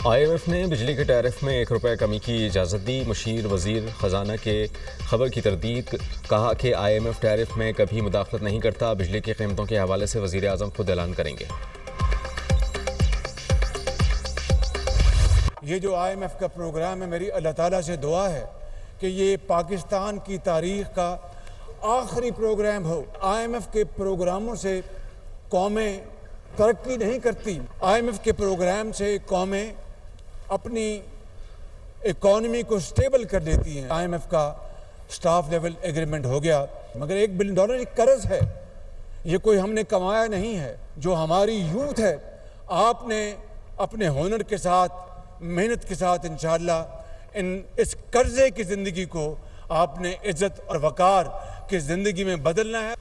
IMF ने बिजली के टैरिफ में ₹1 कमी की इजाज़त दी। मुशीर वज़ीर ख़जाना के खबर की तरदीद, कहा कि IMF टैरिफ में कभी मुदाखलत नहीं करता। बिजली की कीमतों के हवाले से वज़ीर आज़म खुद ऐलान करेंगे। ये जो IMF का प्रोग्राम है, मेरी अल्लाह ताला से दुआ है कि ये पाकिस्तान की तारीख़ का आखिरी प्रोग्राम हो। IMF के प्रोग्रामों से कौमें तरक्की नहीं करती। IMF के प्रोग्राम से कौमें अपनी इकॉनमी को स्टेबल कर लेती हैं। IMF का स्टाफ लेवल एग्रीमेंट हो गया, मगर $1 बिलियन एक कर्ज है, ये कोई हमने कमाया नहीं है। जो हमारी यूथ है, आपने अपने हुनर के साथ, मेहनत के साथ इंशाअल्लाह इस कर्जे की ज़िंदगी को आपने इज्जत और वकार की ज़िंदगी में बदलना है।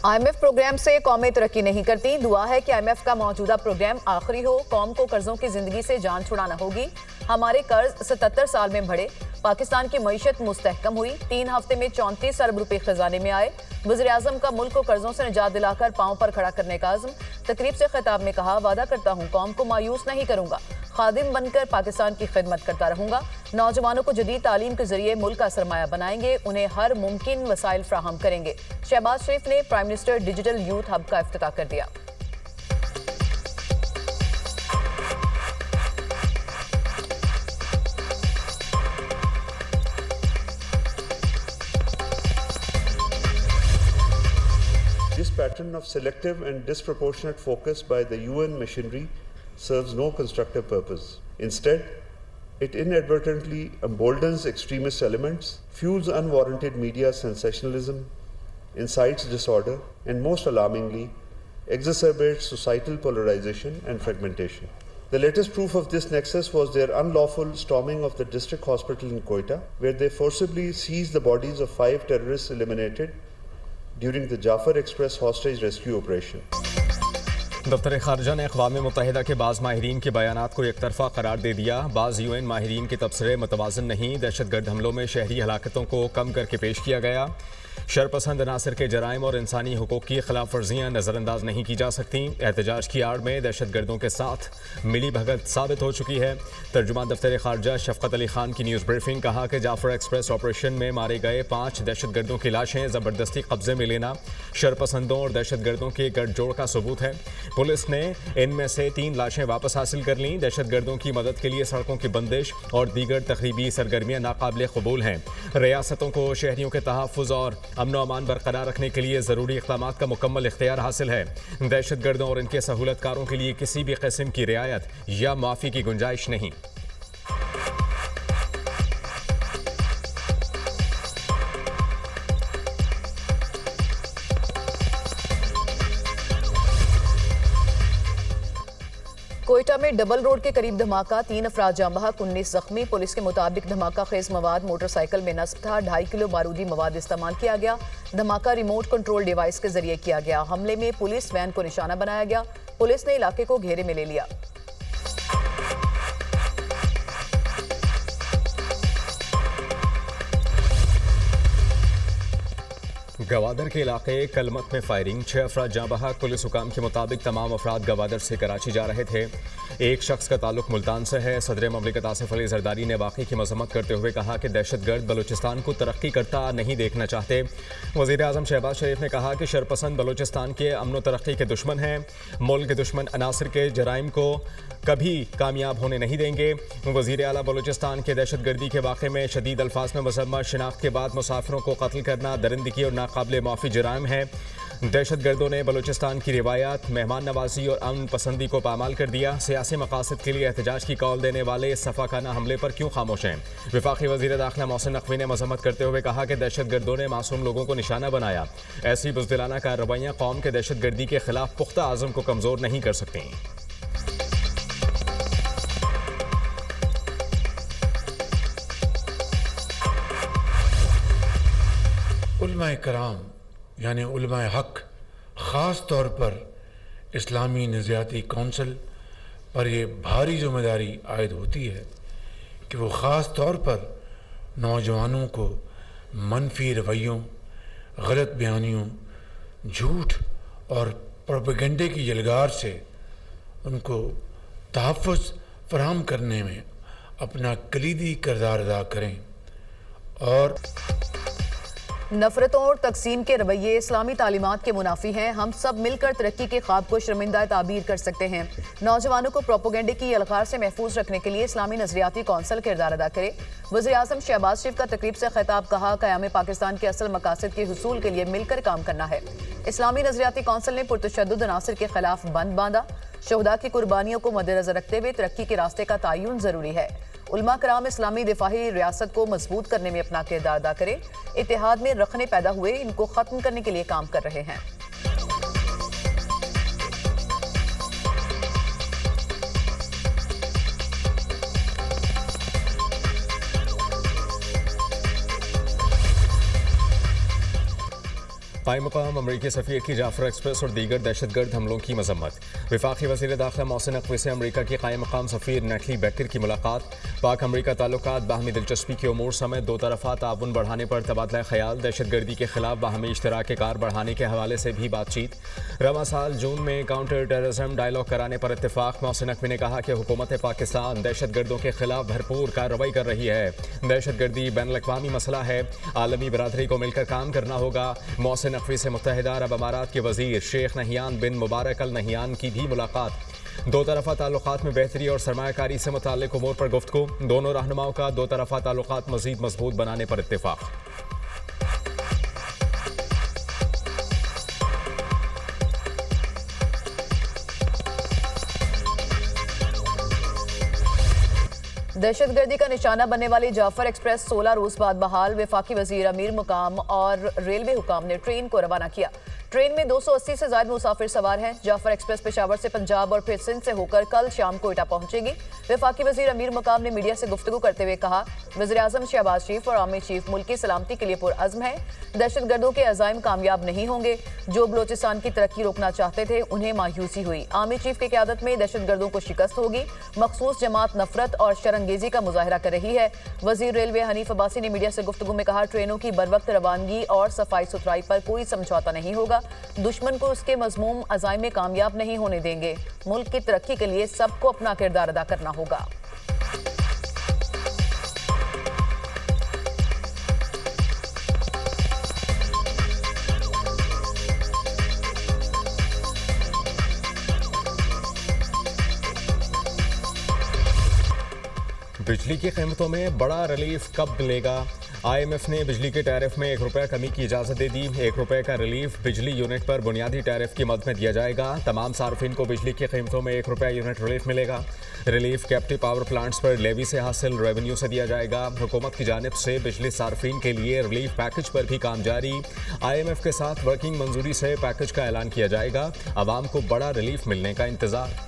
IMF प्रोग्राम से कौमें तरक्की नहीं करती। दुआ है कि IMF का मौजूदा प्रोग्राम आखिरी हो। कौम को कर्जों की जिंदगी से जान छुड़ाना होगी। हमारे कर्ज 77 साल में बढ़े। पाकिस्तान की मईशत मुस्तहकम हुई। 3 हफ्ते में 34 अरब रुपए खजाने में आए। वज़ीर आज़म का मुल्क को कर्जों से निजात दिलाकर पांव पर खड़ा करने का अज़्म। तकरीब से खिताब में कहा, वादा करता हूँ कौम को मायूस नहीं करूंगा। खादिम बनकर पाकिस्तान की खिदमत करता रहूंगा। नौजवानों को जदीद तालीम के जरिए मुल्क का सरमाया बनाएंगे। उन्हें हर मुमकिन वसाइल फ्राहम करेंगे। शहबाज शरीफ ने prime minister digital youth hub का इफ्तिताह कर दिया। This pattern of selective and disproportionate focus by the UN machinery serves no constructive purpose. Instead, it inadvertently emboldens extremist elements, fuels unwarranted media sensationalism, incites disorder, and most alarmingly, exacerbates societal polarization and fragmentation. The latest proof of this nexus was their unlawful storming of the district hospital in Quetta, where they forcibly seized the bodies of 5 terrorists eliminated during the Jafar Express hostage rescue operation. दफ्तर खारजा ने अक़वाम मुत्तहिदा के बाज़ माहिरीन के बयानात को एकतरफ़ा करार दे दिया। बाज़ UN माहिरीन के तबसरे मतवाज़न नहीं। दहशतगर्द हमलों में शहरी हलाकतों को कम करके पेश किया गया। शरपसंद अनासर के जराइम और इंसानी हुकूक़ की खिलाफ वर्जियाँ नज़रअंदाज नहीं की जा सकती। एहतजाज की आड़ में दहशतगर्दों के साथ मिली भगत साबित हो चुकी है। तर्जुमान दफ्तर खारजा शफ़क़त अली खान की न्यूज़ ब्रीफिंग, कहा कि जाफर एक्सप्रेस ऑपरेशन में मारे गए 5 दहशतगर्दों की लाशें ज़बरदस्ती कब्जे में लेना शरपसंदों और दहशतगर्दों के गठजोड़ का सबूत है। पुलिस ने इनमें से 3 लाशें वापस हासिल कर लीं। दहशतगर्दों की मदद के लिए सड़कों की बंदिश और दीगर तखरीबी सरगर्मियाँ नाकाबिल कबूल हैं। रियासतों को शहरियों के तहफ़्फ़ुज़ और अमन व अमान बरकरार रखने के लिए ज़रूरी इक़दामात का मुकम्मल इख्तियार हासिल है। दहशतगर्दों और इनके सहूलतकारों के लिए किसी भी किस्म की रियायत या माफ़ी की गुंजाइश नहीं। कोयटा में डबल रोड के करीब धमाका, 3 अफराद जाँ बहक, 19 जख्मी। पुलिस के मुताबिक धमाका खेज मवाद मोटरसाइकिल में नस्ब था। 2.5 किलो बारूदी मवाद इस्तेमाल किया गया। धमाका रिमोट कंट्रोल डिवाइस के जरिए किया गया। हमले में पुलिस वैन को निशाना बनाया गया। पुलिस ने इलाके को घेरे में ले लिया। गवादर के इलाके कलमत में फायरिंग, 6 अफराद जाँ बहक। पुलिस हुकाम के मुताबिक तमाम अफराद गवादर से कराची जा रहे थे। एक शख्स का ताल्लुक मुल्तान से है। सदर ममलिकत आसिफ अली जरदारी ने वाक़ई की मजम्मत करते हुए कहा कि दहशतगर्द बलूचिस्तान को तरक्की करता नहीं देखना चाहते। वज़ीर आज़म शहबाज शरीफ ने कहा कि शरपसंद बलूचिस्तान के अमन व तरक्की के दुश्मन हैं। मुल्क के दुश्मन अनासर के जराइम को कभी कामयाब होने नहीं देंगे। वज़ीर आला बलूचिस्तान के दहशतगर्दी के वाक़े में शदीद अल्फाज में मजम्मत, शिनाख्त के बाद मुसाफिरों को कत्ल करना दरिंदगी और नाकाबिल माफ़ी जराइम है। दहशतगर्दों ने बलूचिस्तान की रिवायात, मेहमान नवाजी और अमन पसंदी को पामाल कर दिया। सियासी मकासद के लिए एहतजाज की कॉल देने वाले सफ़ाकाना हमले पर क्यों खामोश हैं? वफाकी वज़ीर दाखिला मोहसिन नकवी ने मजम्मत करते हुए कहा कि दहशतगर्दों ने मासूम लोगों को निशाना बनाया। ऐसी बुज़दिलाना कार्रवाइयाँ कौम के दहशतगर्दी के खिलाफ पुख्ता आज़म को कमज़ोर नहीं कर सकती। उलमाए कराम यानी उलमाए हक ख़ास तौर पर इस्लामी नज़रियाती कौंसिल पर यह भारी जिम्मेदारी आयद होती है कि वो ख़ास तौर पर नौजवानों को मनफी रवैयों, गलत बयानियों, झूठ और प्रोपेगेंडे की यलगार से उनको तहफ़्फ़ुज़ फराहम करने में अपना कलीदी किरदार अदा करें। और नफरतों और तकसीम के रवैये इस्लामी तालीमात के मुनाफी हैं। हम सब मिलकर तरक्की के ख्वाब को शर्मिंदा ताबीर कर सकते हैं। नौजवानों को प्रोपोगेंडे की अलगार से महफूज रखने के लिए इस्लामी नजरियाती कौंसल किरदार अदा करे। वज़ीर आज़म शहबाज शरीफ का तकरीब से खिताब, कहा क़याम पाकिस्तान के असल मकासद के हुसूल के लिए मिलकर काम करना है। इस्लामी नजरियाती कौंसल ने पुरतशद्दुद अनासर के खिलाफ बंद बांधा। शोहदा की कुर्बानियों को मद्देनजर रखते हुए तरक्की के रास्ते का तयन जरूरी है। उलमा कराम इस्लामी दिफाही रियासत को मजबूत करने में अपना किरदार अदा करें। इत्तेहाद में रखने पैदा हुए, इनको खत्म करने के लिए काम कर रहे हैं। कायम मकाम अमरीकी सफ़ीर की जाफर एक्सप्रेस और दीगर दहशतगर्द हमलों की मजम्मत। वफाकी वज़ीर दाखिला मोहसिन नकवी से अमरीका की कायम मकाम सफ़ीर नेटली बेकर की मुलाकात। पाक अमरीका ताल्लुकात बाहमी दिलचस्पी के उमूर समेत दो तरफ़ा ताउन बढ़ाने पर तबादला ख्याल। दहशतगर्दी के खिलाफ बाहमी इश्तराक कार बढ़ाने के हवाले से भी बातचीत। रवा साल जून में काउंटर टेररिज्म डायलॉग कराने पर इत्तेफाक। मोहसिन नकवी ने कहा कि हुकूमत पाकिस्तान दहशतगर्दों के खिलाफ भरपूर कार्रवाई कर रही है। दहशतगर्दी बैनुल-अक़वामी मसला है, आलमी बरादरी को मिलकर काम करना होगा। मोहसिन नकवी से मुत्तहिदा अरब अमारात के वज़ीर शेख नहियान बिन मुबारक अल नहियान की भी मुलाकात। दो तरफ़ा ताल्लुकात में बेहतरी और सरमायाकारी से मुताल्लिक़ उमूर पर गुफ्तगू। दोनों रहनुमाओं का दो तरफ़ा ताल्लुकात मज़ीद मजबूत बनाने पर इत्तेफाक। दहशतगर्दी का निशाना बनने वाली जाफर एक्सप्रेस 16 रोज बाद बहाल। वफाकी वजीर अमीर मुकाम और रेलवे हुकाम ने ट्रेन को रवाना किया। ट्रेन में 280 से ज्यादा मुसाफिर सवार हैं। जाफर एक्सप्रेस पेशावर से पंजाब और फिर सिंध से होकर कल शाम को एटा पहुंचेगी। वफाकी वजीर अमीर मुकाम ने मीडिया से गुफ्तगू करते हुए कहा, वज़ीर आज़म शहबाज शरीफ और आर्मी चीफ मुल्क की सलामती के लिए पुरअज़्म है। दहशतगर्दों के अज़ाइम कामयाब नहीं होंगे। जो बलोचिस्तान की तरक्की रोकना चाहते थे, उन्हें मायूसी हुई। आर्मी चीफ की क़यादत में दहशतगर्दों को शिकस्त होगी। मखसूस जमात नफरत और शरंगेजी का मुजाहरा कर रही है। वज़ीर रेलवे हनीफ अब्बासी ने मीडिया से गुफ्तगू में कहा, ट्रेनों की बरवक्त रवानगी और सफाई सुथराई पर कोई समझौता नहीं होगा। दुश्मन को उसके मज़मूम अज़ाइम में कामयाब नहीं होने देंगे। मुल्क की तरक्की के लिए सबको अपना किरदार अदा करना होगा। बिजली की कीमतों में बड़ा रिलीफ कब मिलेगा? IMF ने बिजली के टैरिफ में ₹1 कमी की इजाज़त दे दी। ₹1 का रिलीफ बिजली यूनिट पर बुनियादी टैरिफ की मद में दिया जाएगा। तमाम सार्फिन को बिजली की कीमतों में ₹1 यूनिट रिलीफ मिलेगा। रिलीफ कैप्टिव पावर प्लांट्स पर लेवी से हासिल रेवेन्यू से दिया जाएगा। हुकूमत की जानिब से बिजली सार्फिन के लिए रिलीफ पैकेज पर भी काम जारी। IMF के साथ वर्किंग मंजूरी से पैकेज का ऐलान किया जाएगा। आवाम को बड़ा रिलीफ मिलने का इंतजार।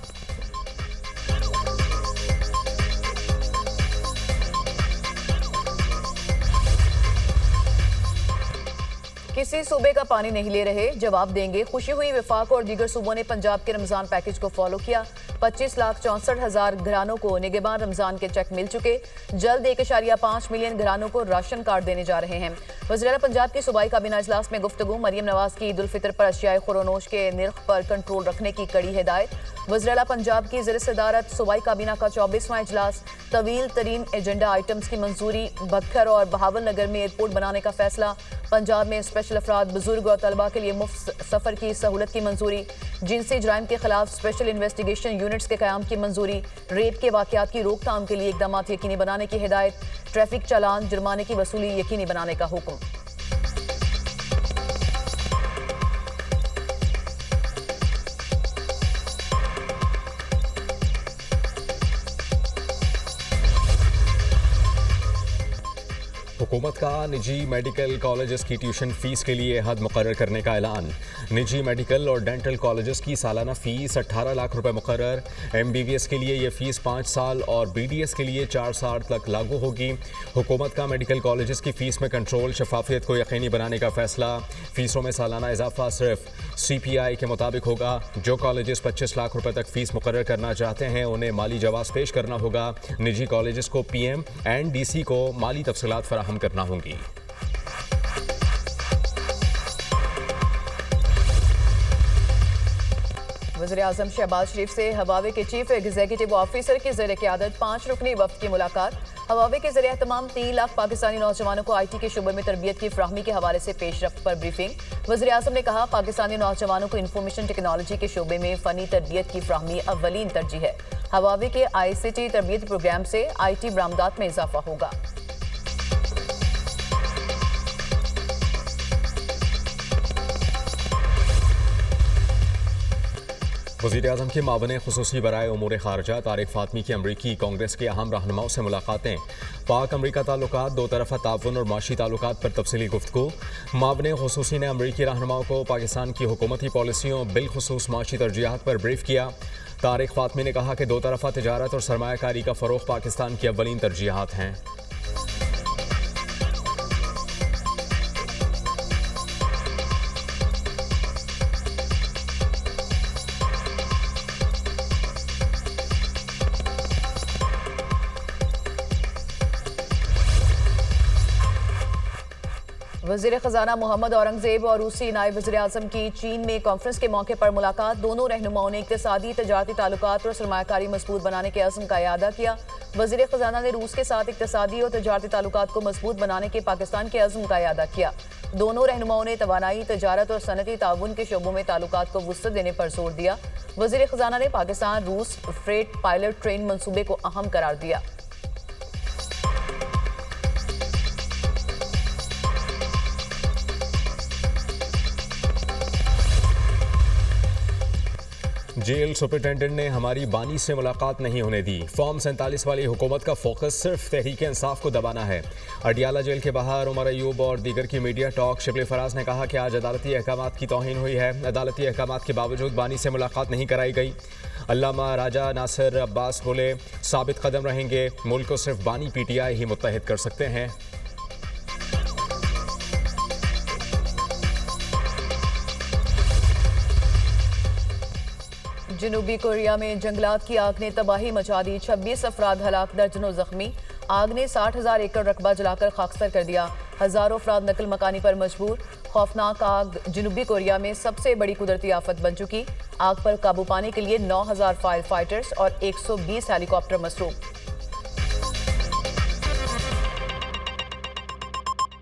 किसी सूबे का पानी नहीं ले रहे, जवाब देंगे। खुशी हुई वफाक और दीगर सूबों ने पंजाब के रमजान पैकेज को फॉलो किया। 25,64,000 घरानों को निगहबान रमजान के चेक मिल चुके। जल्द 1.5 मिलियन घरानों को राशन कार्ड देने जा रहे हैं। वज़ीर पंजाब की सूबाई काबीना इजलास में गुफ्तगू। मरियम नवाज की ईद उल फितर पर अशियाए खुरोनोश के निर्ख पर कंट्रोल रखने की कड़ी हिदायत। वज़ीर पंजाब की ज़िले सदारत सूबाई काबीना का 24वां इजलास। तवील तरीन एजेंडा आइटम्स की मंजूरी। बखर और बहावल नगर में एयरपोर्ट बनाने का फैसला। पंजाब में स्पेशल अफराद, बुजुर्ग और तलबा के लिए मुफ्त सफर की सहूलत की मंजूरी। जिनसी जराइम के खिलाफ स्पेशल इन्वेस्टिगेशन यूनिट्स के क़याम की मंजूरी। रेप के वाक़यात की रोकथाम के लिए इकदाम यकीनी बनाने की हिदायत। ट्रैफिक चालान जुर्माने की वसूली यकीनी बनाने का हुक्म। हुकूमत का निजी मेडिकल कॉलेजेस की ट्यूशन फीस के लिए हद मुकर्रर करने का ऐलान। निजी मेडिकल और डेंटल कॉलेजेस की सालाना फीस 18 लाख रुपए मुकर्रर। MBBS के लिए ये फीस 5 साल और BDS के लिए 4 साल तक लागू होगी। हुकूमत का मेडिकल कॉलेजेस की फीस में कंट्रोल, शफाफियत को यकीनी बनाने का फैसला। फीसों में सालाना इजाफा सिर्फ CPI के मुताबिक होगा। जो कॉलेजेस 25 लाख रुपए तक फीस मुकर्रर करना चाहते हैं, उन्हें माली जवाज़ पेश करना होगा। निजी कॉलेजेस को PM एंड DC को माली तफसीलात फराहम करना होंगी। वज़ीर आज़म शहबाज शरीफ से हवावे के चीफ एग्जीक्यूटिव ऑफिसर की ज़ेर क़यादत 5 रुकनी वफ़द की मुलाकात। हवावे के ज़रिए तमाम 3 लाख पाकिस्तानी नौजवानों को IT के शुबे में तरबियत की फ्राहमी के हवाले से पेशरफ्त पर ब्रीफिंग। वज़ीर आज़म ने कहा, पाकिस्तानी नौजवानों को इंफॉर्मेशन टेक्नोलॉजी के शुबे में फ़नी तरबियत की फ्राहमी अव्वलीन तरजीह है। हवावे के ICT तरबियत प्रोग्राम से IT बरामदात में इजाफा होगा। वज़ीर आज़म के मावन ख़ुसूसी बराए उमूर ख़ारजा तारिक फ़ातमी की अमरीकी कांग्रेस के अहम रहनुमाओं से मुलाकातें। पाक अमरीका ताल्लुकात, दो तरफ़ा ताउन और माशी ताल्लुकात पर तफसीली गुफ्तगू। मावन ख़ुसूसी ने अमरीकी रहनुमाओं को पाकिस्तान की हुकूमती पॉलिसियों बिलखुसूस माशी तरजीहात पर ब्रीफ किया। तारिक फ़ातमी ने कहा कि दो तरफ़ा तिजारत और सरमायाकारी का फ़रोग़ पाकिस्तान की अव्वलीन तरजीहात हैं। वज़ीर ख़जाना मोहम्मद औरंगज़ेब और रूसी नायब वज़ीर आज़म की चीन में कॉन्फ्रेंस के मौके पर मुलाकात। दोनों रहनुमाओं ने इक़्तिसादी, तजारती ताल्लुकात और सरमायाकारी मज़बूत बनाने के अज़्म का इआदा किया। वज़ीर ख़जाना ने रूस के साथ इक़्तिसादी और तजारती ताल्लुकात को मज़बूत बनाने के पाकिस्तान के अज़्म का इआदा किया। दोनों रहनुमाओं ने तवानाई, तजारत और सनती ताउन के शोबों में ताल्लुकात को वुसअत देने पर जोर दिया। वज़ीर ख़जाना ने पाकिस्तान रूस फ्रेट पायलट ट्रेन मनसूबे को अहम करार दिया। जेल सुपरिटेंडेंट ने हमारी बानी से मुलाकात नहीं होने दी। फॉर्म 47 वाली हुकूमत का फोकस सिर्फ तहरीक इंसाफ को दबाना है। अडियाला जेल के बाहर उमर अयूब और दीगर की मीडिया टॉक। शिबली फराज ने कहा कि आज अदालती अहकामात की तौहीन हुई है। अदालती अहकामात के बावजूद बानी से मुलाकात नहीं कराई गई। अल्लामा राजा नासिर अब्बास बोले, साबित कदम रहेंगे, मुल्क को सिर्फ बानी PTI ही मुत्तहिद कर सकते हैं। जनूबी कोरिया में जंगलात की आग ने तबाही मचा दी। 26 अफराद हलाक, दर्जनों जख्मी। आग ने 60,000 एकड़ रकबा जलाकर खाकसर कर दिया। हजारों अफराद नकल मकानी पर मजबूर। खौफनाक आग जनूबी कोरिया में सबसे बड़ी कुदरती आफत बन चुकी। आग पर काबू पाने के लिए 9,000 फायर फाइटर्स और 120 हेलीकॉप्टर मसरूफ।